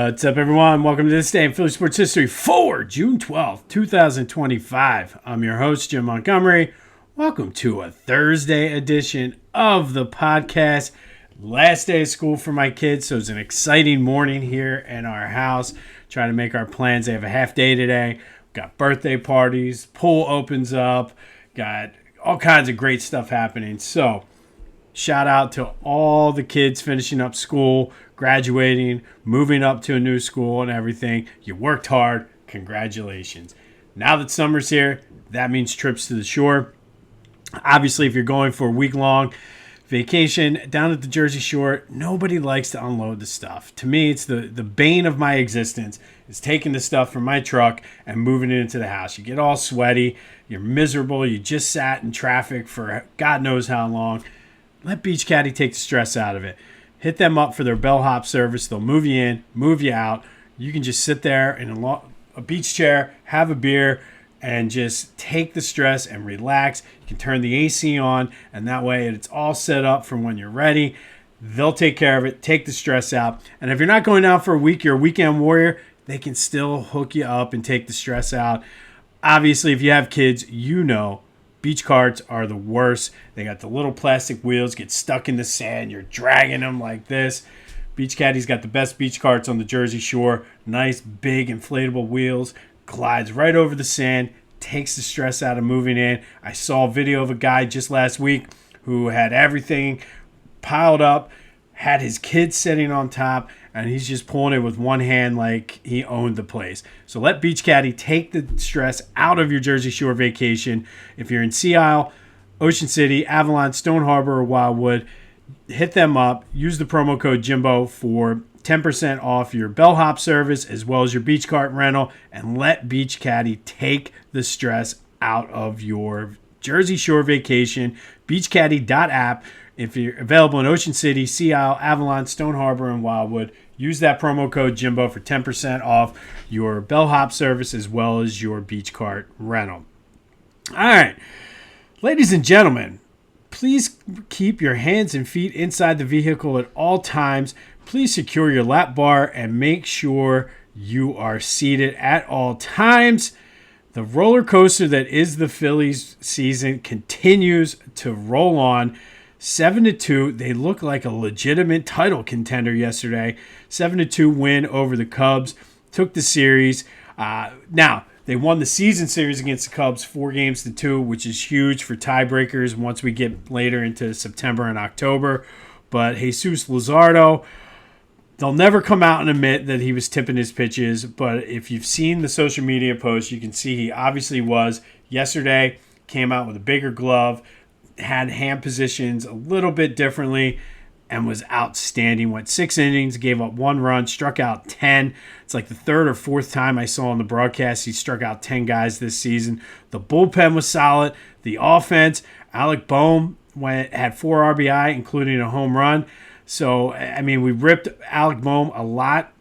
What's up, everyone? Welcome to this day in Philly sports history for June 12th, 2025. I'm your host, Jim Montgomery. Welcome to a Thursday edition of the podcast. Last day of school for my kids, so it's an exciting morning here in our house. Trying to make our plans. They have a half day today. Got birthday parties, pool opens up, got all kinds of great stuff happening. So, shout out to all the kids finishing up school, graduating, moving up to a new school and everything. You worked hard. Congratulations. Now that summer's here, that means trips to the shore. Obviously, if you're going for a week-long vacation down at the Jersey Shore, nobody likes to unload the stuff. To me, it's the bane of my existence is taking the stuff from my truck and moving it into the house. You get all sweaty. You're miserable. You just sat in traffic for God knows how long. Let Beach Caddy take the stress out of it. Hit them up for their bellhop service. They'll move you in, move you out. You can just sit there in a beach chair, have a beer, and just take the stress and relax. You can turn the AC on, and that way it's all set up for when you're ready. They'll take care of it, take the stress out. And if you're not going out for a week, you're a weekend warrior, they can still hook you up and take the stress out. Obviously, if you have kids, you know beach carts are the worst. They got the little plastic wheels, get stuck in the sand. You're dragging them like this. Beach Caddy's got the best beach carts on the Jersey Shore. Nice, big, inflatable wheels. Glides right over the sand. Takes the stress out of moving in. I saw a video of a guy just last week who had everything piled up, had his kids sitting on top, and he's just pulling it with one hand like he owned the place. So let Beach Caddy take the stress out of your Jersey Shore vacation. If you're in Sea Isle, Ocean City, Avalon, Stone Harbor, or Wildwood, hit them up. Use the promo code Jimbo for 10% off your bellhop service as well as your beach cart rental, and let Beach Caddy take the stress out of your Jersey Shore vacation. BeachCaddy.app. If you're available in Ocean City, Sea Isle, Avalon, Stone Harbor, and Wildwood, use that promo code Jimbo for 10% off your bellhop service as well as your beach cart rental. All right, ladies and gentlemen, please keep your hands and feet inside the vehicle at all times. Please secure your lap bar and make sure you are seated at all times. The roller coaster that is the Phillies season continues to roll on. 7-2, they look like a legitimate title contender yesterday. 7-2 win over the Cubs, took the series. Now, they won the season series against the Cubs 4-2, which is huge for tiebreakers once we get later into September and October. But Jesus Luzardo, they'll never come out and admit that he was tipping his pitches, but if you've seen the social media posts, you can see he obviously was. Yesterday, came out with a bigger glove, had hand positions a little bit differently, and was outstanding. Went 6 innings, gave up 1 run, struck out 10. It's like the 3rd or 4th time I saw on the broadcast he struck out 10 guys this season. The bullpen was solid. The offense, Alec Bohm had 4 RBI, including a home run. So, I mean, we ripped Alec Bohm a lot.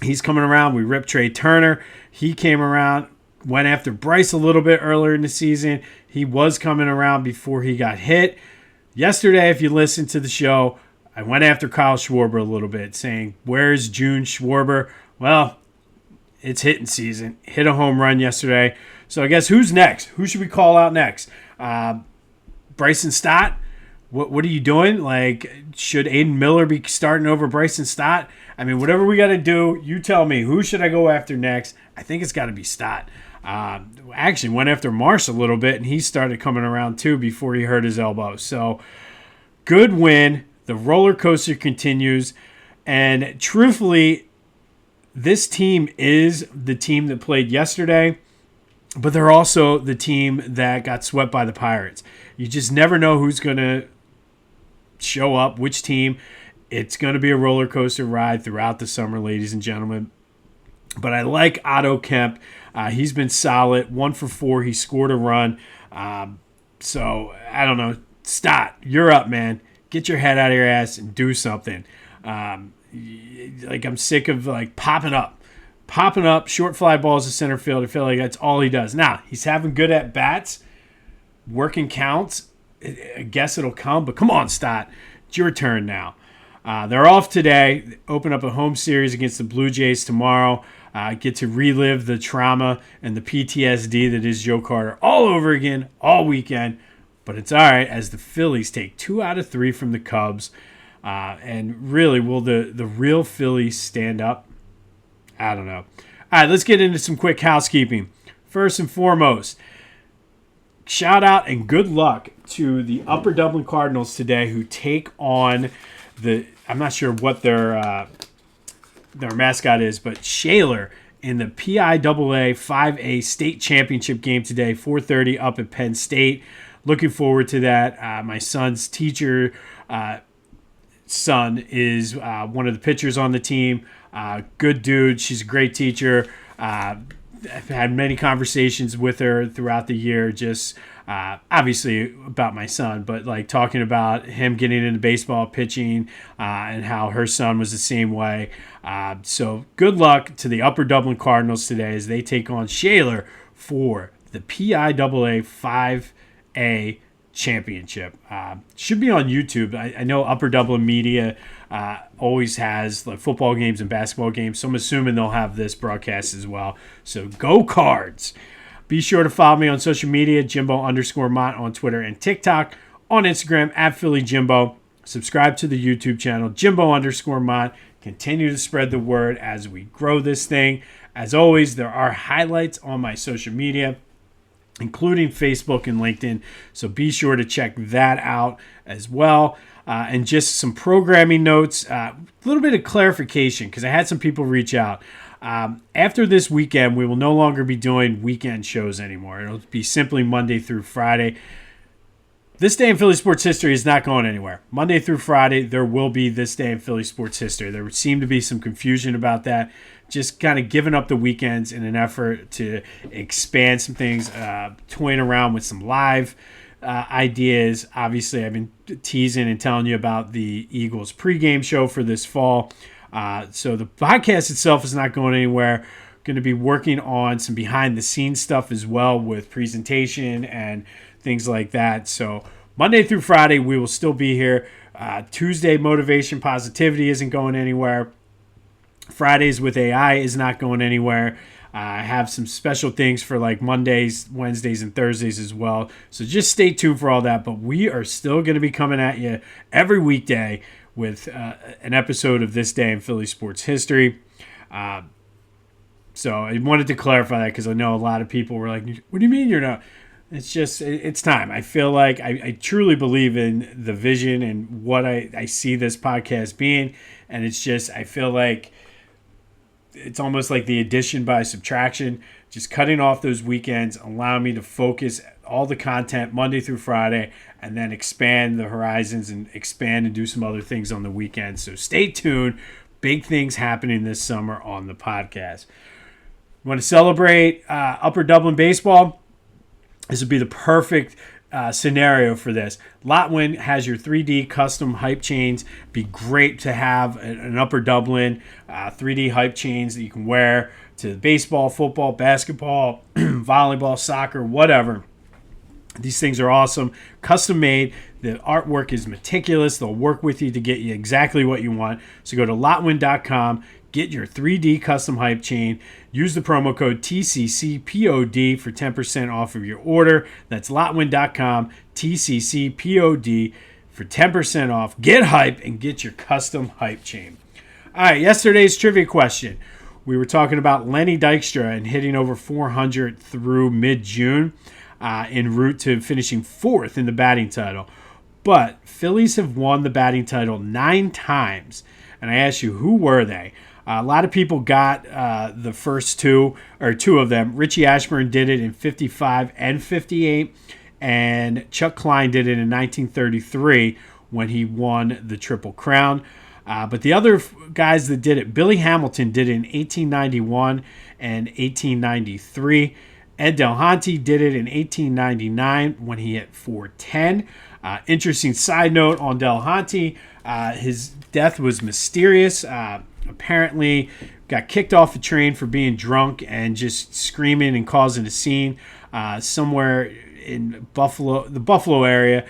He's coming around. We ripped Trey Turner. He came around, went after Bryce a little bit earlier in the season. He was coming around before he got hit. Yesterday, if you listened to the show, I went after Kyle Schwarber a little bit, saying, where's June Schwarber? Well, it's hitting season. Hit a home run yesterday. So I guess who's next? Who should we call out next? Bryson Stott? What are you doing? Like, should Aiden Miller be starting over Bryson Stott? I mean, whatever we got to do, you tell me. Who should I go after next? I think it's got to be Stott. Actually went after Marsh a little bit, and he started coming around too before he hurt his elbow. So, good win. The roller coaster continues. And truthfully, this team is the team that played yesterday, but they're also the team that got swept by the Pirates. You just never know who's going to show up, which team. It's going to be a roller coaster ride throughout the summer, ladies and gentlemen. But I like Otto Kemp. He's been solid. 1 for 4. He scored a run. So, I don't know. Stott, you're up, man. Get your head out of your ass and do something. I'm sick of, popping up, short fly balls to center field. I feel like that's all he does. Now, he's having good at-bats, working counts. I guess it'll come, but come on, Stott. It's your turn now. They're off today. Open up a home series against the Blue Jays tomorrow. Get to relive the trauma and the PTSD that is Joe Carter all over again, all weekend. But it's all right as the Phillies take 2 out of 3 from the Cubs. And really, will the real Phillies stand up? I don't know. All right, let's get into some quick housekeeping. First and foremost, shout out and good luck to the Upper Dublin Cardinals today, who take on I'm not sure what their mascot is, but Shaler in the PIAA 5A state championship game today, 4:30 up at Penn State. Looking forward to that. My son's teacher son is one of the pitchers on the team. Good dude. She's a great teacher. I've had many conversations with her throughout the year, just obviously about my son, but like talking about him getting into baseball, pitching, and how her son was the same way. So good luck to the Upper Dublin Cardinals today as they take on Shaler for the PIAA 5A championship. Should be on YouTube. I know Upper Dublin Media always has like football games and basketball games, so I'm assuming they'll have this broadcast as well. So go Cards! Be sure to follow me on social media, Jimbo_Mott on Twitter and TikTok, on Instagram at PhillyJimbo. Subscribe to the YouTube channel, Jimbo_Mott. Continue to spread the word as we grow this thing. As always, there are highlights on my social media, including Facebook and LinkedIn. So be sure to check that out as well. And just some programming notes, a little bit of clarification because I had some people reach out. After this weekend, we will no longer be doing weekend shows anymore. It'll be simply Monday through Friday. This Day in Philly Sports History is not going anywhere. Monday through Friday, there will be This Day in Philly Sports History. There would seem to be some confusion about that. Just kind of giving up the weekends in an effort to expand some things, toying around with some live ideas. Obviously, I've been teasing and telling you about the Eagles pregame show for this fall. So the podcast itself is not going anywhere. Going to be working on some behind-the-scenes stuff as well with presentation and things like that. So Monday through Friday, we will still be here. Tuesday, Motivation Positivity isn't going anywhere. Fridays with AI is not going anywhere. I have some special things for like Mondays, Wednesdays, and Thursdays as well. So just stay tuned for all that. But we are still going to be coming at you every weekday with an episode of This Day in Philly Sports History. So I wanted to clarify that because I know a lot of people were like, what do you mean you're not? It's just, it's time. I feel like I truly believe in the vision and what I see this podcast being. And it's just, I feel like it's almost like the addition by subtraction, just cutting off those weekends, allowing me to focus all the content Monday through Friday and then expand the horizons and expand and do some other things on the weekends. So stay tuned. Big things happening this summer on the podcast. Want to celebrate Upper Dublin baseball? This would be the perfect scenario for this. Lotwin has your 3D custom hype chains. Be great to have an Upper Dublin 3D hype chains that you can wear to baseball, football, basketball, volleyball, soccer, whatever. These things are awesome. Custom made. The artwork is meticulous. They'll work with you to get you exactly what you want. So go to lotwin.com. Get your 3D custom hype chain. Use the promo code TCCPOD for 10% off of your order. That's lotwin.com, TCCPOD for 10% off. Get hype and get your custom hype chain. All right, yesterday's trivia question. We were talking about Lenny Dykstra and hitting over 400 through mid-June en route to finishing 4th in the batting title. But Phillies have won the batting title 9 times. And I asked you, who were they? A lot of people got the first two of them. Richie Ashburn did it in 55 and 58, and Chuck Klein did it in 1933 when he won the Triple Crown. But the other guys that did it, Billy Hamilton did it in 1891 and 1893. Ed Delhonte did it in 1899 when he hit 410. Interesting side note on Delhonte, his death was mysterious. Apparently got kicked off a train for being drunk and just screaming and causing a scene somewhere in Buffalo, the Buffalo area,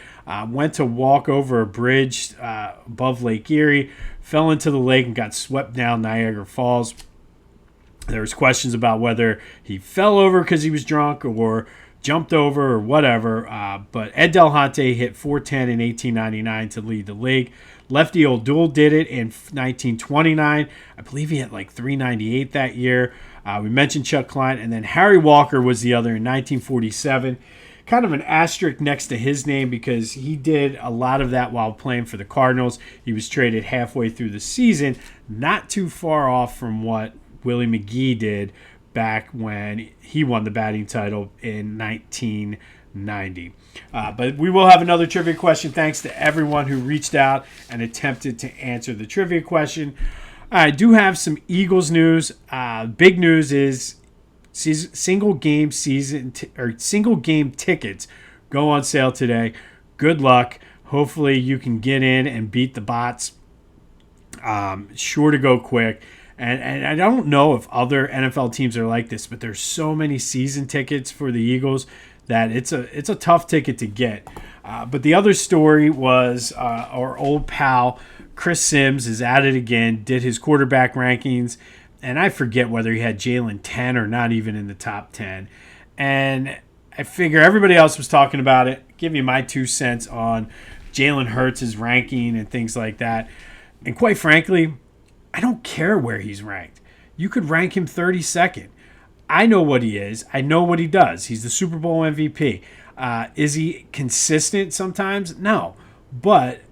went to walk over a bridge above Lake Erie, fell into the lake and got swept down Niagara Falls. There was questions about whether he fell over because he was drunk or jumped over or whatever. But Ed Delhante hit .410 in 1899 to lead the league. Lefty O'Doul did it in 1929. I believe he hit like .398 that year. We mentioned Chuck Klein. And then Harry Walker was the other in 1947. Kind of an asterisk next to his name because he did a lot of that while playing for the Cardinals. He was traded halfway through the season, not too far off from what Willie McGee did back when he won the batting title in 1990. But we will have another trivia question. Thanks to everyone who reached out and attempted to answer the trivia question. I do have some Eagles news. Big news is single game tickets go on sale today. Good luck. Hopefully you can get in and beat the bots. Sure to go quick. And I don't know if other NFL teams are like this, but there's so many season tickets for the Eagles that it's a tough ticket to get. But the other story was our old pal Chris Sims is at it again, did his quarterback rankings, and I forget whether he had Jalen 10 or not even in the top 10. And I figure everybody else was talking about it. Give you my 2 cents on Jalen Hurts' ranking and things like that. And quite frankly, I don't care where he's ranked. You could rank him 32nd. I know what he is. I know what he does. He's the Super Bowl MVP. Is he consistent sometimes? No. But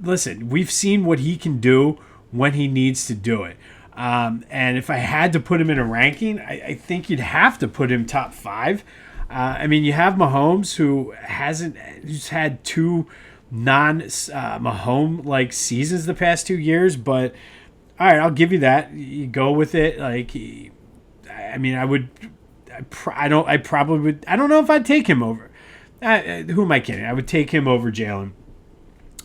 listen, we've seen what he can do when he needs to do it. And if I had to put him in a ranking, I think you'd have to put him top 5. I mean, you have Mahomes who's had 2 non-Mahomes-like seasons the past 2 years, but all right, I'll give you that. You go with it. Like, I mean, I don't know if I'd take him over. Who am I kidding? I would take him over Jalen.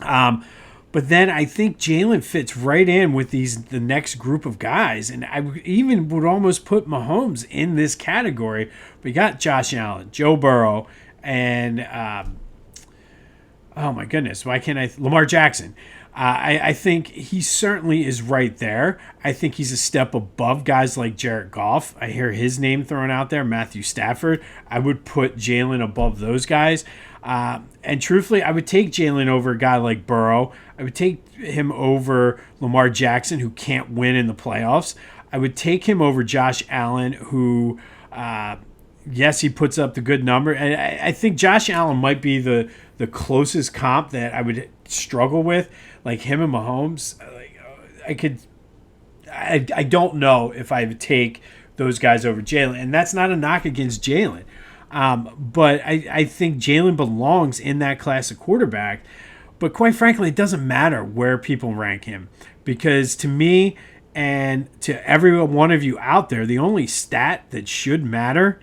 But then I think Jalen fits right in with the next group of guys, and I even would almost put Mahomes in this category. We got Josh Allen, Joe Burrow, and oh my goodness, Lamar Jackson. I think he certainly is right there. I think he's a step above guys like Jared Goff. I hear his name thrown out there, Matthew Stafford. I would put Jalen above those guys. And truthfully, I would take Jalen over a guy like Burrow. I would take him over Lamar Jackson, who can't win in the playoffs. I would take him over Josh Allen, who, yes, he puts up the good number. And I think Josh Allen might be the closest comp that I would struggle with. Like him and Mahomes, I don't know if I would take those guys over Jalen. And that's not a knock against Jalen. But I think Jalen belongs in that class of quarterback. But quite frankly, it doesn't matter where people rank him. Because to me and to every one of you out there, the only stat that should matter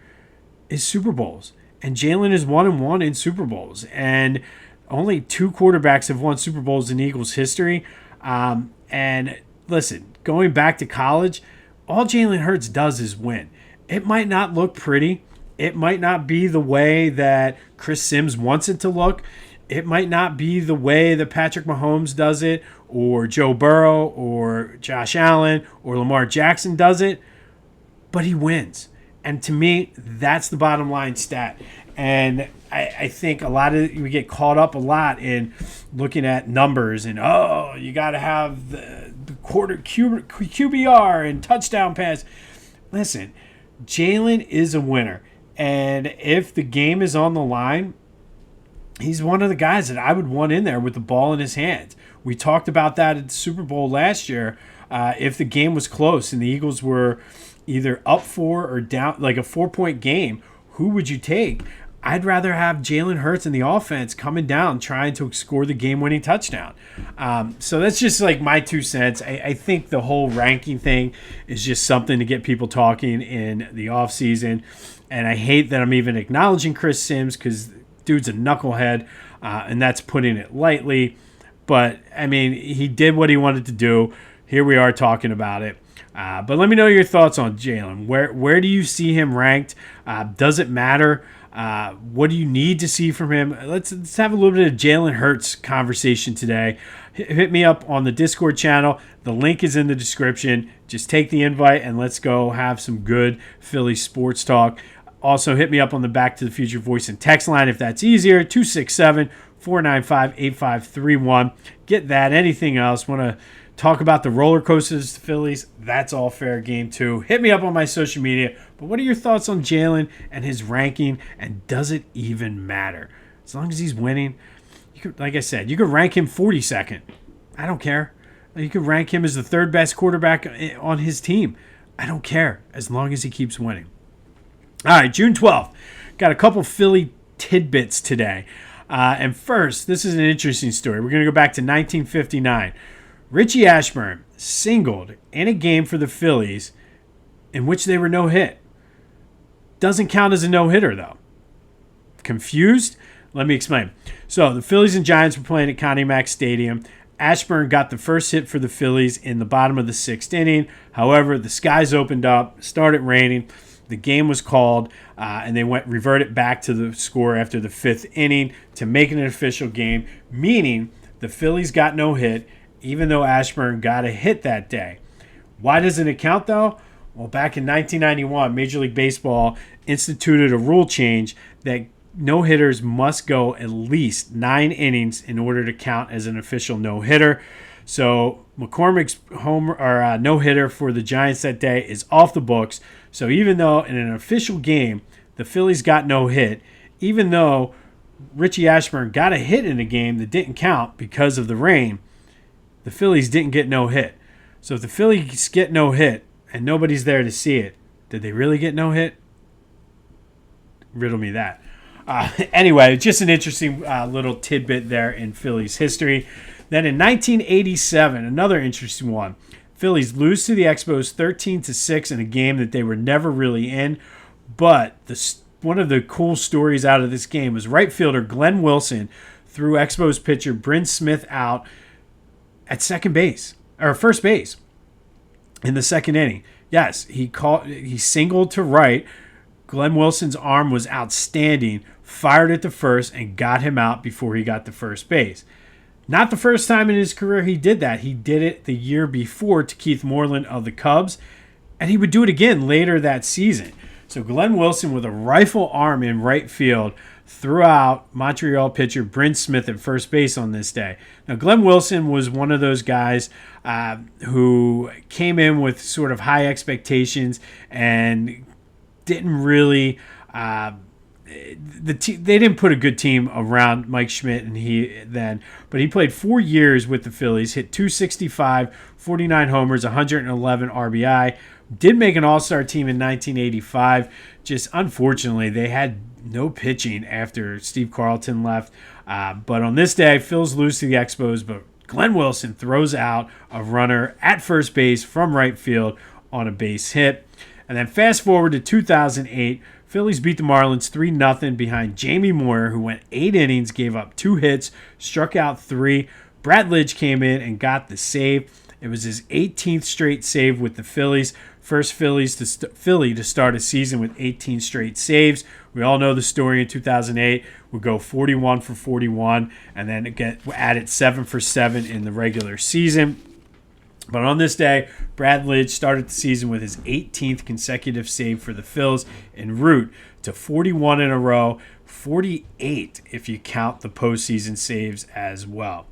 is Super Bowls. And Jalen is 1-1 in Super Bowls. And only 2 quarterbacks have won Super Bowls in Eagles history. And listen, going back to college, all Jalen Hurts does is win. It might not look pretty. It might not be the way that Chris Sims wants it to look. It might not be the way that Patrick Mahomes does it, or Joe Burrow, or Josh Allen, or Lamar Jackson does it. But he wins. And to me, that's the bottom line stat. And I think we get caught up a lot in looking at numbers and, you got to have the quarter QBR and touchdown pass. Listen, Jalen is a winner. And if the game is on the line, he's one of the guys that I would want in there with the ball in his hands. We talked about that at the Super Bowl last year. If the game was close and the Eagles were either up 4 or down, like a 4-point game, who would you take? I'd rather have Jalen Hurts in the offense coming down trying to score the game-winning touchdown. So that's just like my 2 cents. I think the whole ranking thing is just something to get people talking in the offseason. And I hate that I'm even acknowledging Chris Sims because dude's a knucklehead, and that's putting it lightly. But, I mean, he did what he wanted to do. Here we are talking about it. But let me know your thoughts on Jalen. Where do you see him ranked? Does it matter? What do you need to see from him? Let's have a little bit of Jalen Hurts conversation today. Hit me up on the Discord channel. The link is in the description. Just take the invite and let's go have some good Philly sports talk. Also, hit me up on the Back to the Future voice and text line if that's easier. 267-495-8531. Get that. Anything else? Want to talk about the roller coasters, the Phillies? That's all fair game too. Hit me up on my social media. But what are your thoughts on Jalen and his ranking? And does it even matter? As long as he's winning, you could, like I said, you could rank him 42nd. I don't care. You could rank him as the third best quarterback on his team. I don't care as long as he keeps winning. All right, June 12th. Got a couple Philly tidbits today. And first, this is an interesting story. We're going to go back to 1959. Richie Ashburn singled in a game for the Phillies in which they were no-hit. Doesn't count as a no-hitter, though. Confused? Let me explain. So, the Phillies and Giants were playing at Connie Mack Stadium. Ashburn got the first hit for the Phillies in the bottom of the sixth inning. However, the skies opened up, started raining. The game was called, and they reverted back to the score after the fifth inning to make it an official game, meaning the Phillies got no hit, even though Ashburn got a hit that day. Why doesn't it count, though? Well, back in 1991, Major League Baseball instituted a rule change that no-hitters must go at least 9 innings in order to count as an official no-hitter. So McCormick's no-hitter for the Giants that day is off the books. So even though in an official game the Phillies got no hit, even though Richie Ashburn got a hit in a game that didn't count because of the rain, the Phillies didn't get no hit. So if the Phillies get no hit and nobody's there to see it, did they really get no hit? Riddle me that. Anyway, just an interesting little tidbit there in Phillies history. Then in 1987, another interesting one. Phillies lose to the Expos 13-6 in a game that they were never really in. But one of the cool stories out of this game was right fielder Glenn Wilson threw Expos pitcher Bryn Smith out at first base in the second inning. Yes, he singled to right. Glenn Wilson's arm was outstanding, fired at the first, and got him out before he got to first base. Not the first time in his career he did that. He did it the year before to Keith Moreland of the Cubs, and he would do it again later that season. So Glenn Wilson with a rifle arm in right field threw out Montreal pitcher Bryn Smith at first base on this day. Now, Glenn Wilson was one of those guys who came in with sort of high expectations and didn't really they didn't put a good team around Mike Schmidt but he played 4 years with the Phillies, hit .265, 49 homers, 111 RBI, did make an all-star team in 1985. Just unfortunately, they had no pitching after Steve Carlton left. But on this day, Phillies lose to the Expos, but Glenn Wilson throws out a runner at first base from right field on a base hit. And then fast forward to 2008, Phillies beat the Marlins 3-0 behind Jamie Moyer, who went 8 innings, gave up 2 hits, struck out 3. Brad Lidge came in and got the save. It was his 18th straight save with the Phillies. First Philly to start a season with 18 straight saves. We all know the story in 2008. Would go 41 for 41 and then get added 7 for 7 in the regular season. But on this day, Brad Lidge started the season with his 18th consecutive save for the Phils en route to 41 in a row, 48 if you count the postseason saves as well.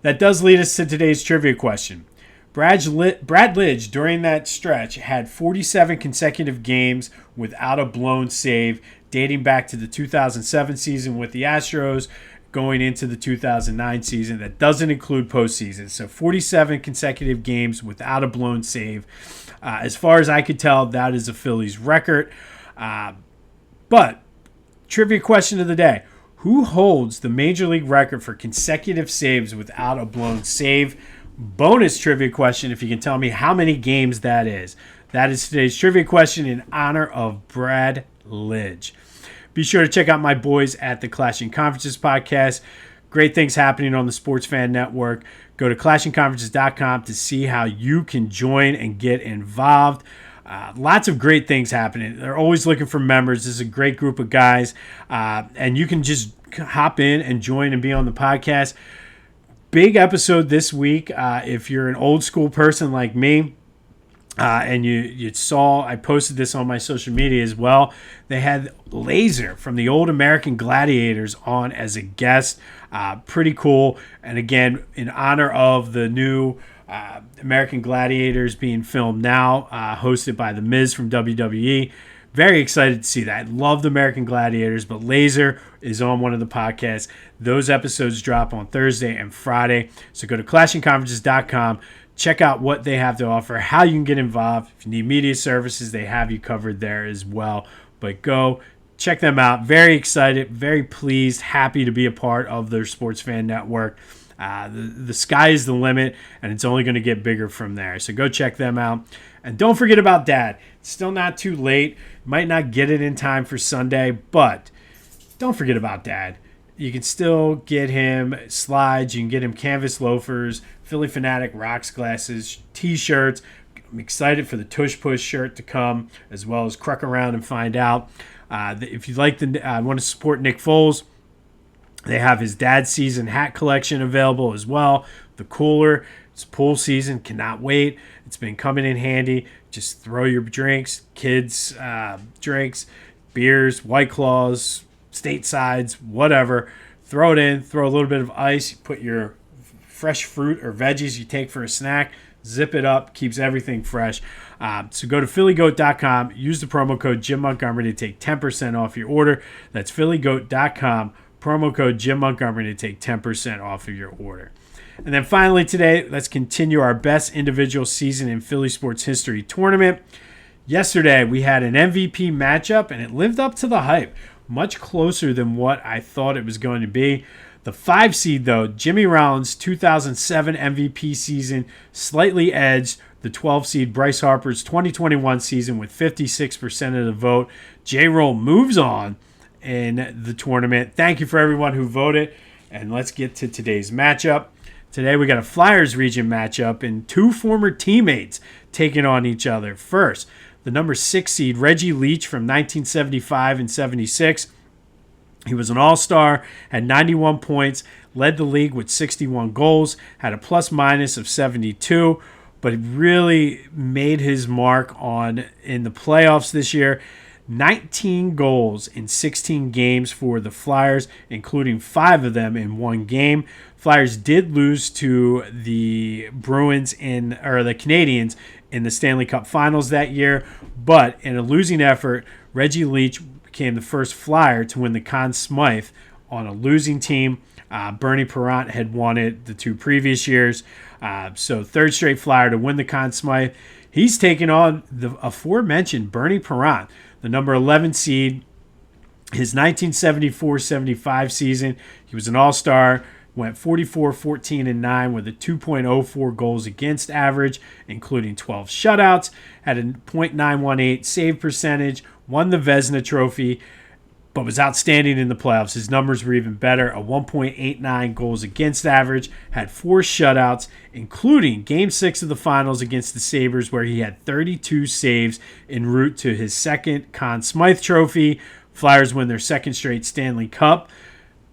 That does lead us to today's trivia question. Brad Lidge, during that stretch, had 47 consecutive games without a blown save, dating back to the 2007 season with the Astros, going into the 2009 season. That doesn't include postseason. So 47 consecutive games without a blown save. As far as I could tell, that is a Phillies record. But trivia question of the day. Who holds the Major League record for consecutive saves without a blown save? Bonus trivia question if you can tell me how many games that is. That is today's trivia question in honor of Brad Lidge. Be sure to check out my boys at the Clashing Conferences podcast. Great things happening on the Sports Fan Network. Go to clashingconferences.com to see how you can join and get involved. Lots of great things happening. They're always looking for members. This is a great group of guys, and you can just hop in and join and be on the podcast. Big episode this week. If you're an old school person like me, and you saw, I posted this on my social media as well. They had Laser from the old American Gladiators on as a guest. Pretty cool. And again, in honor of the new American Gladiators being filmed now, hosted by The Miz from WWE. Very excited to see that. Love the American Gladiators, but Laser is on one of the podcasts. Those episodes drop on Thursday and Friday. So go to clashingconferences.com. Check out what they have to offer, how you can get involved. If you need media services, they have you covered there as well. But go check them out. Very excited, very pleased, happy to be a part of their sports fan network. The sky is the limit, and it's only going to get bigger from there. So go check them out. And don't forget about Dad. It's still not too late. Might not get it in time for Sunday, but don't forget about Dad. You can still get him slides. You can get him canvas loafers, Philly Fanatic rocks glasses, T-shirts. I'm excited for the Tush Push shirt to come, as well as Cruck Around and Find Out. If you like want to support Nick Foles, they have his dad's season hat collection available as well. The cooler. It's pool season. Cannot wait. It's been coming in handy. Just throw your drinks, kids' drinks, beers, White Claws, statesides, whatever. Throw it in. Throw a little bit of ice. You put your fresh fruit or veggies you take for a snack. Zip it up. Keeps everything fresh. So go to phillygoat.com. Use the promo code Jim Montgomery to take 10% off your order. That's phillygoat.com. Promo code Jim Montgomery to take 10% off of your order. And then finally today, let's continue our best individual season in Philly sports history tournament. Yesterday, we had an MVP matchup, and it lived up to the hype. Much closer than what I thought it was going to be. The 5 seed, though, Jimmy Rollins' 2007 MVP season slightly edged the 12 seed Bryce Harper's 2021 season with 56% of the vote. J-Roll moves on in the tournament. Thank you for everyone who voted. And let's get to today's matchup. Today we got a Flyers region matchup and 2 former teammates taking on each other. First, the number 6 seed Reggie Leach from 1975 and 76. He was an all-star, had 91 points, led the league with 61 goals, had a plus-minus of 72, but really made his mark in the playoffs this year. 19 goals in 16 games for the Flyers, including 5 of them in one game. Flyers did lose to the the Canadians in the Stanley Cup Finals that year, but in a losing effort, Reggie Leach became the first Flyer to win the Conn Smythe on a losing team. Bernie Parent had won it the 2 previous years, so third straight Flyer to win the Conn Smythe. He's taken on the aforementioned Bernie Parent, the number 11 seed. His 1974-75 season, he was an all-star, went 44-14-9 with a 2.04 goals against average, including 12 shutouts, had a .918 save percentage, won the Vezina Trophy, but was outstanding in the playoffs. His numbers were even better, a 1.89 goals against average, had 4 shutouts, including Game 6 of the finals against the Sabres, where he had 32 saves en route to his second Conn Smythe Trophy. Flyers win their second straight Stanley Cup.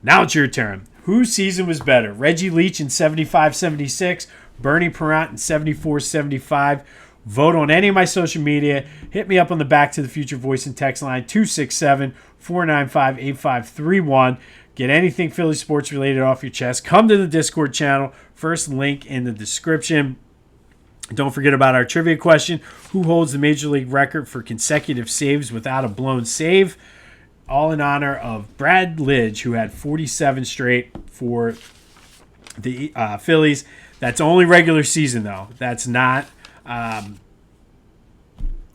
Now it's your turn. Whose season was better? Reggie Leach in 75-76, Bernie Parent in 74-75. Vote on any of my social media. Hit me up on the Back to the Future voice and text line 267-495-8531. Get anything Philly sports related off your chest. Come to the Discord channel. First link in the description. Don't forget about our trivia question. Who holds the Major League record for consecutive saves without a blown save? All in honor of Brad Lidge, who had 47 straight for the Phillies. That's only regular season, though. That's not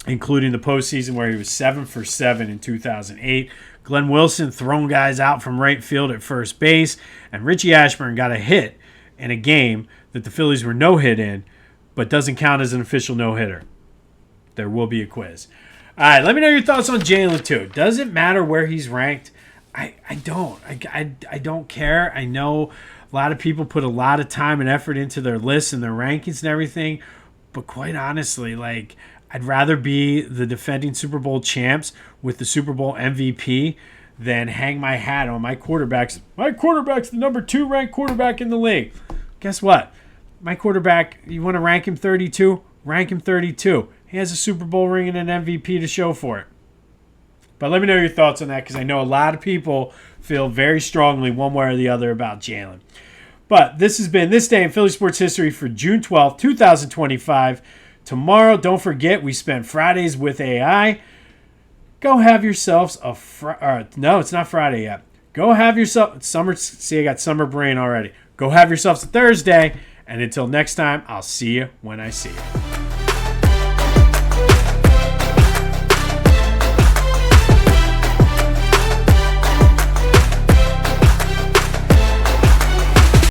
including the postseason, where he was 7 for 7 in 2008. Glenn Wilson throwing guys out from right field at first base. And Richie Ashburn got a hit in a game that the Phillies were no-hit in, but doesn't count as an official no-hitter. There will be a quiz. All right, let me know your thoughts on Jalen too. Does it matter where he's ranked? I don't. I don't care. I know a lot of people put a lot of time and effort into their lists and their rankings and everything, but quite honestly, I'd rather be the defending Super Bowl champs with the Super Bowl MVP than hang my hat on my quarterbacks. My quarterback's the number 2 ranked quarterback in the league. Guess what? My quarterback, you want to rank him 32? Rank him 32. He has a Super Bowl ring and an MVP to show for it. But let me know your thoughts on that, because I know a lot of people feel very strongly one way or the other about Jalen. But this has been This Day in Philly Sports History for June 12th, 2025. Tomorrow, don't forget, we spend Fridays with AI. Go have yourselves a no, it's not Friday yet. Go have yourself summer. See, I got summer brain already. Go have yourselves a Thursday. And until next time, I'll see you when I see you.